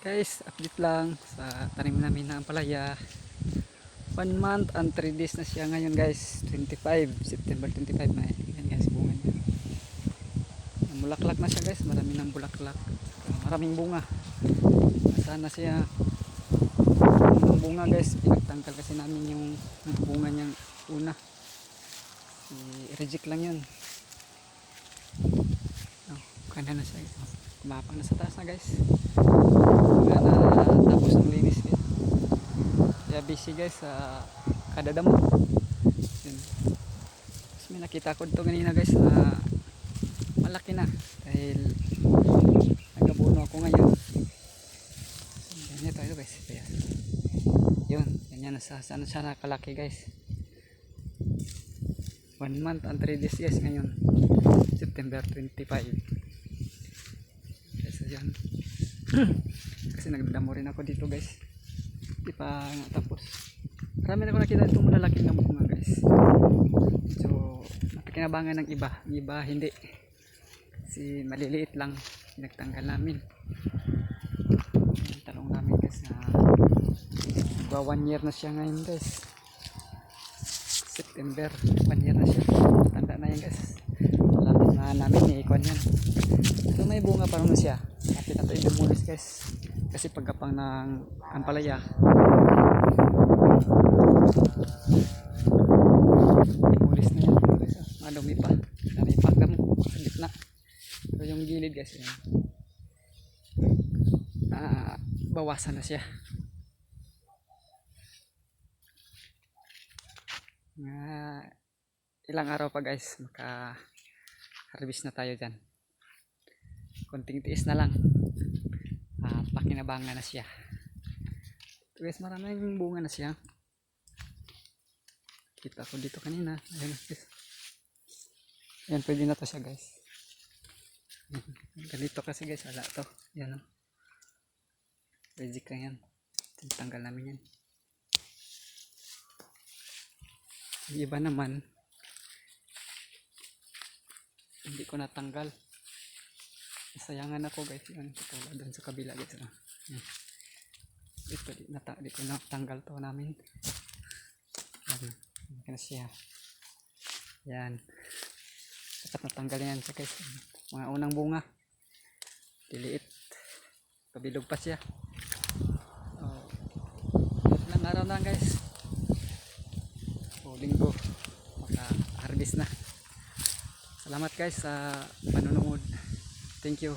Guys, update lang sa tanim namin na ampalaya. 1 month and 3 days na siya ngayon guys. September 25 na yan guys, bunga niya. Bulaklak na siya guys, marami ng bulaklak, maraming bunga. Sana siya ng bunga guys, pinagtanggal kasi namin yung bunga niyang una. I-reject lang yun. Kanda na siya, kumapang na sa taas na guys. Wala na tapos ng linis guys. Kaya busy guys sa kadadamo. Tapos may nakita ko ito kanina guys na malaki na dahil nagabuno ako ngayon. Ganyan ito guys. Kaya, yun, ganyan na sana siya nakalaki guys. 1 month and 3 days guys ngayon, September 25. So yan. Kasi nagdamo rin ako dito guys, di pa tapos. Marami na ako nakita itong malalaki na bunga guys. So napakinabangan ng iba, iba hindi, kasi maliliit lang pinagtanggal namin. Talong namin guys na 1 year na siya ngayon guys, September 1 year na siya. Tanda na yan guys, malapit na namin iikon yan. So may bunga pa rin siya. Kapit na ito i-demolis guys, kasi pagkapang ng ampalaya demolis na yan guys. Madumi pa, dami pagdamo sa gitna. So yung gilid guys yan, bawasan na siya. Ilang araw pa guys, maka harvest na tayo dyan. Konting tiis na lang, pakinabangan na siya. So guys, maraming bunga na siya. Kita ko dito kanina. Ayan guys, ayan, pwede na to siya guys. Ganito kasi guys, wala to. Ayan o, reject lang yan, tanggal namin yan. Yung iba naman hindi ko natanggal, sayangan ako guys. Yan, katulad dun sa kabila guys. Ito di ko natanggal to namin. Yan, yan siya. Yan, dapat natanggal yan siya guys. Mga unang bunga, diliit, kabilog pa siya. Ilang araw na guys, linggo, maka harvest na. Salamat guys sa panonood. Thank you.